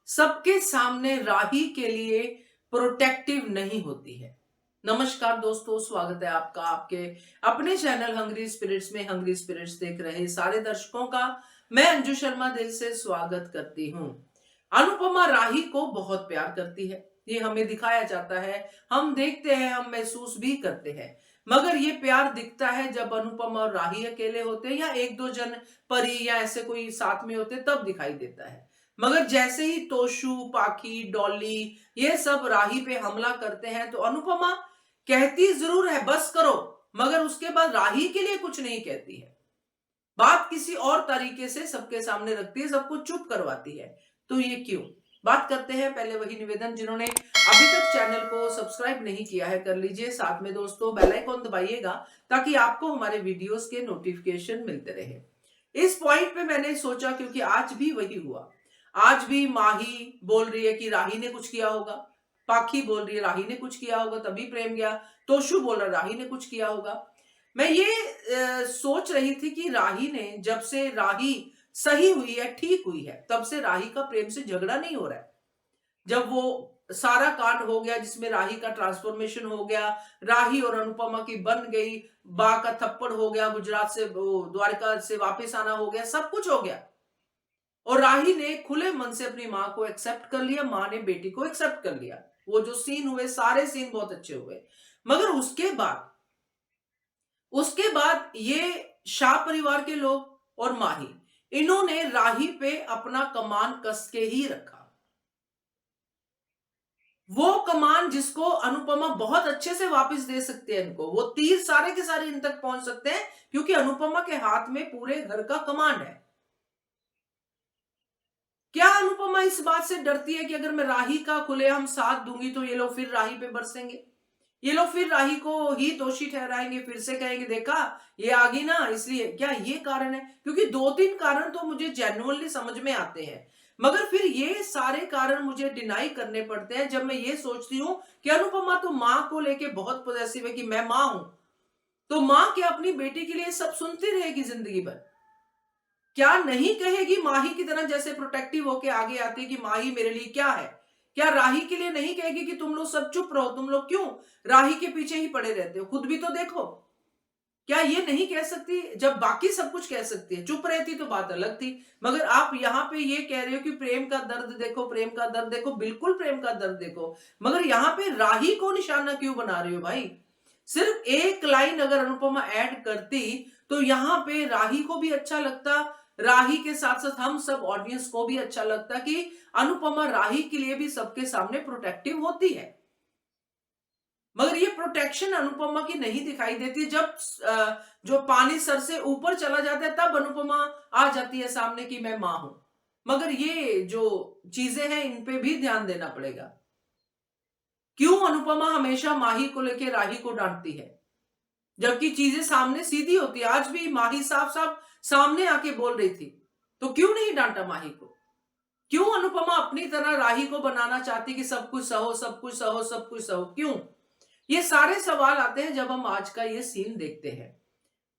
सबके सामने राही के लिए प्रोटेक्टिव नहीं होती है। नमस्कार दोस्तों, स्वागत है आपका आपके अपने चैनल हंग्री स्पिरिट्स में। हंग्री स्पिरिट्स देख रहे सारे दर्शकों का मैं अंजू शर्मा दिल से स्वागत करती हूँ। अनुपमा राही को बहुत प्यार करती है, ये हमें दिखाया जाता है, हम देखते हैं, हम महसूस भी करते हैं। मगर ये प्यार दिखता है जब अनुपमा और राही अकेले होते हैं या एक दो जन परी या ऐसे कोई साथ में होते तब दिखाई देता है। मगर जैसे ही तोशु, पाखी, डॉली ये सब राही पे हमला करते हैं तो अनुपमा कहती जरूर है बस करो, मगर उसके बाद राही के लिए कुछ नहीं कहती है। बात किसी और तरीके से सबके सामने रखती है, सबको चुप करवाती है। तो ये क्यों? बात करते हैं। पहले वही निवेदन, जिन्होंने अभी तक चैनल को सब्सक्राइब नहीं किया है कर लीजिए, साथ में दोस्तों बेल आइकॉन दबाइएगा ताकि आपको हमारे वीडियोस के नोटिफिकेशन मिलते रहे। इस पॉइंट पे मैंने सोचा, क्योंकि आज भी वही हुआ। आज भी माही बोल रही है कि राही ने कुछ किया होगा, पाखी बोल रही है राही ने कुछ किया होगा तभी प्रेम गया, तोशु बोल रहा राही ने कुछ किया होगा। मैं ये सोच रही थी कि राही ने, जब से राही सही हुई है, ठीक हुई है, तब से राही का प्रेम से झगड़ा नहीं हो रहा है। जब वो सारा कांड हो गया जिसमें राही का ट्रांसफॉर्मेशन हो गया, राही और अनुपमा की बन गई, बा का थप्पड़ हो गया, गुजरात से द्वारका से वापस आना हो गया, सब कुछ हो गया और राही ने खुले मन से अपनी माँ को एक्सेप्ट कर लिया, माँ ने बेटी को एक्सेप्ट कर लिया। वो जो सीन हुए, सारे सीन बहुत अच्छे हुए। मगर उसके बाद ये शाह परिवार के लोग और माही, इन्होंने राही पे अपना कमान कस के ही रखा। वो कमान जिसको अनुपमा बहुत अच्छे से वापस दे सकते हैं इनको, वो तीर सारे के सारे इन तक पहुंच सकते हैं क्योंकि अनुपमा के हाथ में पूरे घर का कमान है। क्या अनुपमा इस बात से डरती है कि अगर मैं राही का खुलेआम साथ दूंगी तो ये लोग फिर राही पे बरसेंगे, ये लोग फिर राही को ही दोषी ठहराएंगे, फिर से कहेंगे देखा ये आ गई ना, इसलिए? क्या ये कारण है? क्योंकि दो तीन कारण तो मुझे जेन्युइनली समझ में आते हैं, मगर फिर ये सारे कारण मुझे डिनाई करने पड़ते हैं जब मैं ये सोचती हूँ कि अनुपमा तो माँ को लेके बहुत पॉजेसिव है कि मैं माँ हूं, तो माँ क्या अपनी बेटी के लिए सब सुनती रहेगी जिंदगी भर? क्या नहीं कहेगी माही की तरह, जैसे प्रोटेक्टिव होके आगे आती है कि माही मेरे लिए क्या है? क्या राही के लिए नहीं कहेगी कि तुम लोग सब चुप रहो, तुम लोग क्यों राही के पीछे ही पड़े रहते हो, खुद भी तो देखो? क्या ये नहीं कह सकती जब बाकी सब कुछ कह सकती है? चुप रहती तो बात अलग थी, मगर आप यहाँ पे ये कह रहे हो कि प्रेम का दर्द देखो, प्रेम का दर्द देखो। बिल्कुल प्रेम का दर्द देखो, मगर यहाँ पे राही को निशाना क्यों बना रहे हो भाई? सिर्फ एक लाइन अगर अनुपमा ऐड करती तो यहाँ पे राही को भी अच्छा लगता, राही के साथ साथ हम सब ऑडियंस को भी अच्छा लगता कि अनुपमा राही के लिए भी सबके सामने प्रोटेक्टिव होती है। मगर ये प्रोटेक्शन अनुपमा की नहीं दिखाई देती। जब जो पानी सर से ऊपर चला जाता है तब अनुपमा आ जाती है सामने कि मैं मां हूं। मगर ये जो चीजें हैं इन पे भी ध्यान देना पड़ेगा। क्यों अनुपमा हमेशा माही को लेके राही को डांटती है जबकि चीजें सामने सीधी होती है? आज भी माही साफ साफ सामने आके बोल रही थी, तो क्यों नहीं डांटा माही को? क्यों अनुपमा अपनी तरह राही को बनाना चाहती कि सब कुछ सहो, सब कुछ सहो, सब कुछ सहो? क्यों? ये सारे सवाल आते हैं जब हम आज का ये सीन देखते हैं।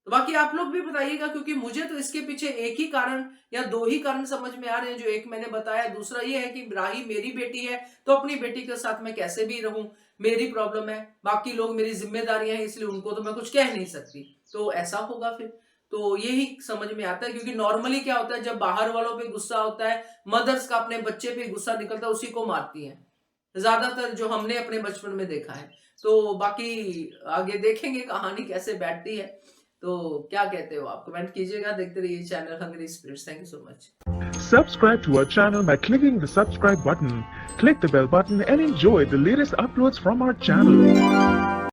तो बाकी आप लोग भी बताइएगा, क्योंकि मुझे तो इसके पीछे एक ही कारण या दो ही कारण समझ में आ रहे हैं। जो एक मैंने बताया, दूसरा ये है कि राही मेरी बेटी है तो अपनी बेटी के साथ मैं कैसे भी रहूं, मेरी प्रॉब्लम है, बाकी लोग मेरी जिम्मेदारियां हैं इसलिए उनको तो मैं कुछ कह नहीं सकती, तो ऐसा होगा फिर। तो यही समझ में आता है, क्योंकि नॉर्मली क्या होता है जब बाहर वालों पे गुस्सा होता है, मदर्स का अपने बच्चे पे गुस्सा निकलता है, उसी को मारती हैं ज्यादातर, जो हमने अपने बचपन में देखा है। तो बाकी आगे देखेंगे कहानी कैसे बैठती है। तो क्या कहते हो आप? कमेंट कीजिएगा। देखते रहिए channel hungry spirits. Thank you so much. Subscribe to our channel by clicking the subscribe button. Click the bell button and enjoy the latest uploads from our channel.